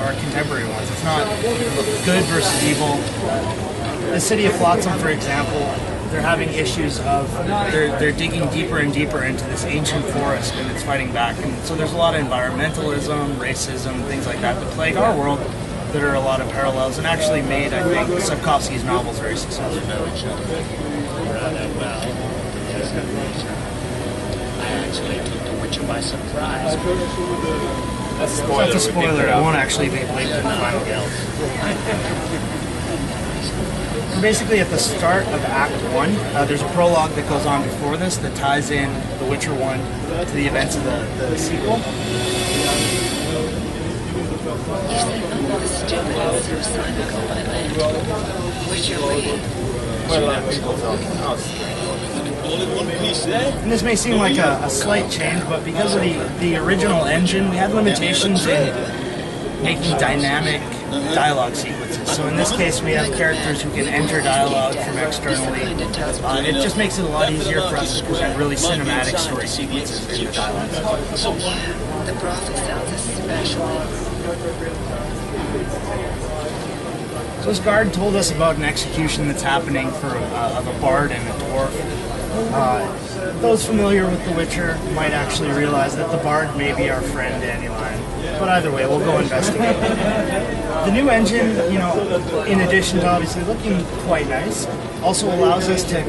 our contemporary ones. It's not good versus evil. The city of Flotsam, for example, they're having issues of they're digging deeper and deeper into this ancient forest, and it's fighting back. And so there's a lot of environmentalism, racism, things like that plague our world. That are a lot of parallels, and actually made, I think, Sapkowski's novels very successful. I actually took The Witcher by surprise. That's a spoiler. It won't actually be linked in the final guild. We're basically at the start of Act 1. There's a prologue that goes on before this that ties in The Witcher 1 to the events of the sequel. You think I'm not stupid or so cynical by then? Witcher way. And this may seem like a slight change, but because of the original engine, we had limitations in making dynamic dialogue sequences. So in this case, we have characters who can enter dialogue from externally. It just makes it a lot easier for us to present really cinematic story sequences in the dialogue. Yeah, the brothel sounds especially. So this guard told us about an execution that's happening of a bard and a dwarf. Those familiar with The Witcher might actually realize that the bard may be our friend Dandelion. But either way, we'll go investigate. The new engine, in addition to obviously looking quite nice, also allows us to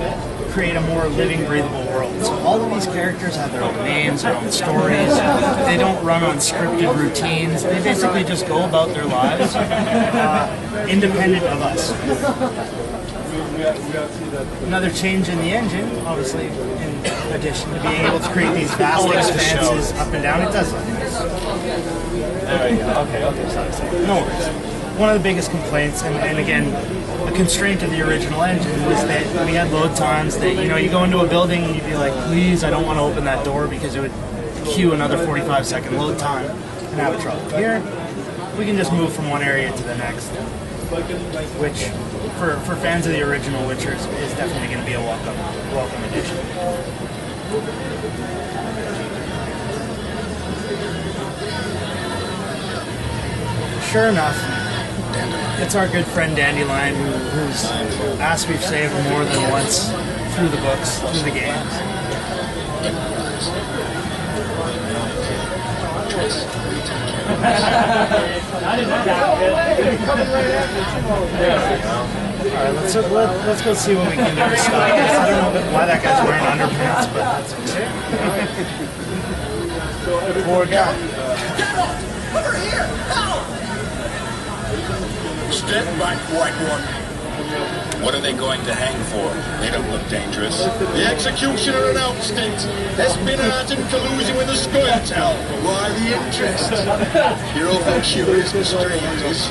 create a more living, breathable world. So all of these characters have their own names, their own stories. They don't run on scripted routines. They basically just go about their lives independent of us. Another change in the engine, obviously, in addition to being able to create these vast expanses up and down, it does look nice. There you go. Okay, sorry. No worries. One of the biggest complaints, and again, a constraint of the original engine, was that we had load times that, you go into a building and you'd be like, please, I don't want to open that door because it would queue another 45-second load time and have trouble. Here, we can just move from one area to the next, which, for fans of the original Witchers, is definitely going to be a welcome addition. Sure enough, it's our good friend Dandelion who's asked we've saved more than once through the books, through the games. Alright, let's go see what we can do to stop this. I don't know why that guy's wearing underpants, but that's okay. Poor guy. Over here! Help! Step back, White One. What are they going to hang for? They don't look dangerous. The executioner announced it. Espionage and collusion with the Scoia'tael. Why the interest? You're awful curious for strangers.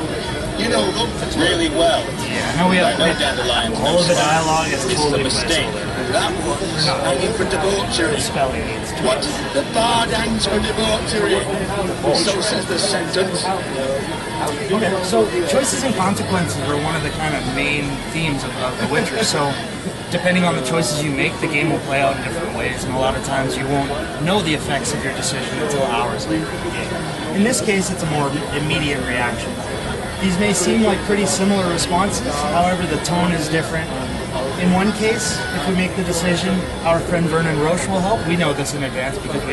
You know them Really well. Yeah, no, we have Dandelion's all of the dialogue is This is a totally mistake. that one's hanging for debauchery. spelling needs to. What? The bard hangs for debauchery. So says the sentence. Okay, so choices and consequences are one of the kind of main themes of The Witcher. So depending on the choices you make, the game will play out in different ways, and a lot of times you won't know the effects of your decision until hours later in the game. In this case, it's a more immediate reaction. These may seem like pretty similar responses, however the tone is different. In one case, if we make the decision, our friend Vernon Roche will help. We know this in advance because we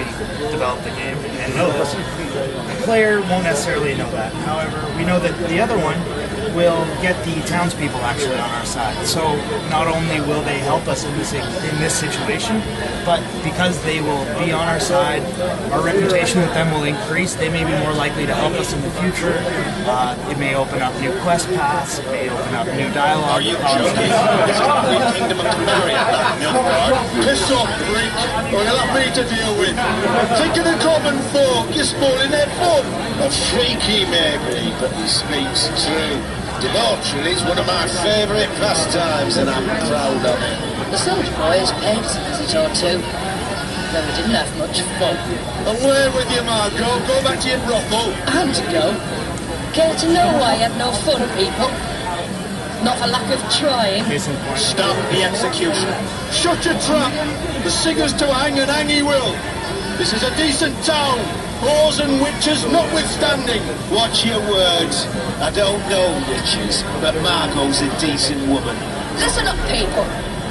developed the game and know this. The player won't necessarily know that. However, we know that the other one will get the townspeople actually on our side. So not only will they help us in this situation, but because they will be on our side, our reputation with them will increase. They may be more likely to help us in the future. It may open up new quest paths. It may open up new dialogue. Are you joking? It's a complete kingdom of Canaria, that Nilfgaard. Piss off, freak, or you'll have me to deal with. Think of the common folk, you're spoiling their fun. A freaky maybe, but he speaks true. Debauchery is one of my favourite pastimes, and I'm proud of it. The soldier boy has paid us a visit or two, though we didn't have much fun. Away with you, Margot. Go back to your brothel. I'm to go. Care to know why I have no fun, people? Not for lack of trying. Case in point. Stop the execution. Shut your trap. The singer's to hang and hang he will. This is a decent town. Whores and witches notwithstanding. Watch your words. I don't know witches, but Margot's a decent woman. Listen up, people.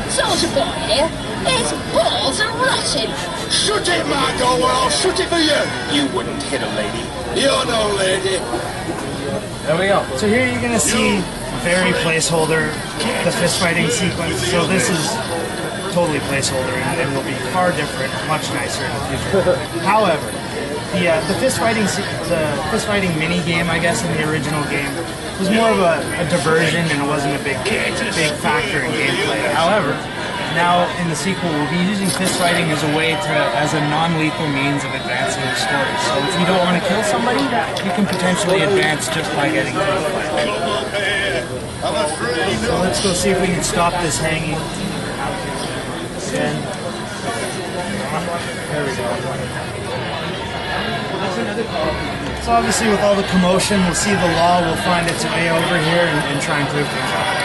Soldier boy here. His balls are rotting. Shoot it, Margot, or I'll shoot it for you. You wouldn't hit a lady. You're no lady. There we go. So here you're going to see very placeholder, the fist fighting sequence. So this is totally placeholder and will be far different, much nicer in the future. However, the fist fighting mini game, I guess, in the original game was more of a diversion and it wasn't a big factor in gameplay. However, now in the sequel, we'll be using fist fighting as a non-lethal means of advancing the story. So if you don't want to kill somebody, you can potentially advance just by getting through the fight. So let's go see if we can stop this hanging. Again. There we go. So obviously with all the commotion, we'll see the law will find its way over here and try and clear things up.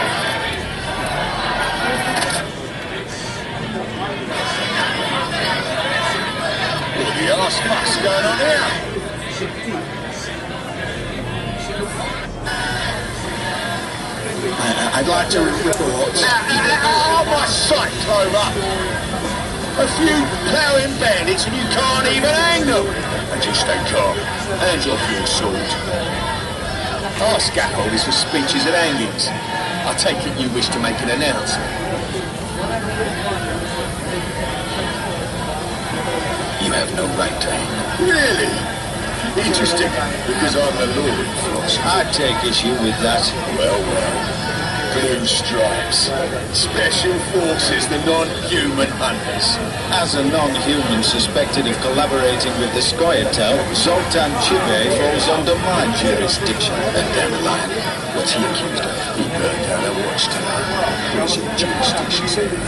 What's going on here? I'd like to report. My sight, over. A few ploughing bandits and you can't even hang them. And just stay calm. Hands off your sword. Our scaffold is for speeches and hangings. I take it you wish to make an announcement. You have no right to hang. Really? Interesting, because I'm the Lord, Floss. I take issue with that. Well. Blue Stripes. Special Forces, the non-human hunters. As a non-human suspected of collaborating with the Scoia'tael, Zoltan Chive falls under my jurisdiction. And down the line, what's he accused of? He burned down a watchtower. What's your jurisdiction, sir? I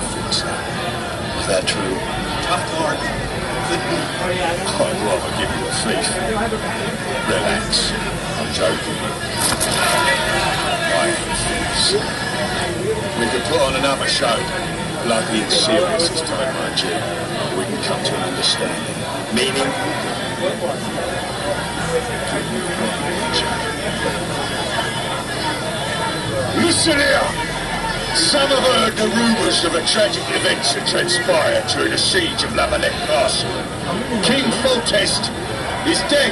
thought so. Is that true? Tough guard. I'd rather give you a thief. Relax. I'm joking. I hate thieves. We could put on another show. Bloody and serious this time, mind you. We can come to an understanding. Meaning? Listen here! Some have heard the rumours of the tragic events that transpired during the siege of Lavalette Castle. King Foltest is dead.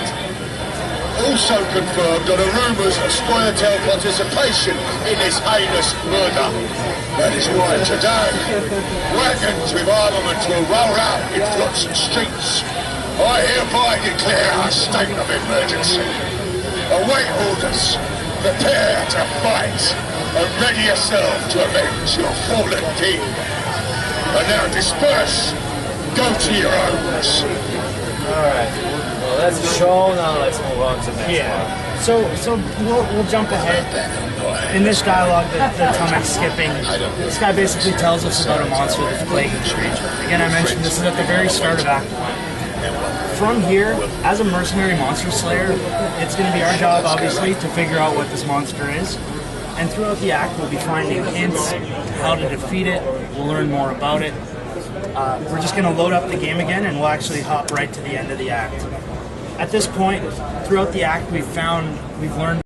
Also confirmed are the rumours of Scoia'tael participation in this heinous murder. That is why today, wagons with armaments will roll out in Flotsam streets. I hereby declare a state of emergency. Await orders. Prepare to fight. And ready yourself to avenge your fallen king. And now disperse. Go to your homes. Alright. Well, that's a show. Now let's move on to the next one. So we'll jump ahead. In this dialogue that Tomek's skipping, this guy basically tells us about a monster that's plaguing the region. Again, I mentioned this is at the very start of Act 1. From here, as a mercenary monster slayer, it's going to be our job, obviously, to figure out what this monster is. And throughout the act, we'll be finding hints how to defeat it. We'll learn more about it. We're just going to load up the game again, and we'll actually hop right to the end of the act. At this point, throughout the act, we've learned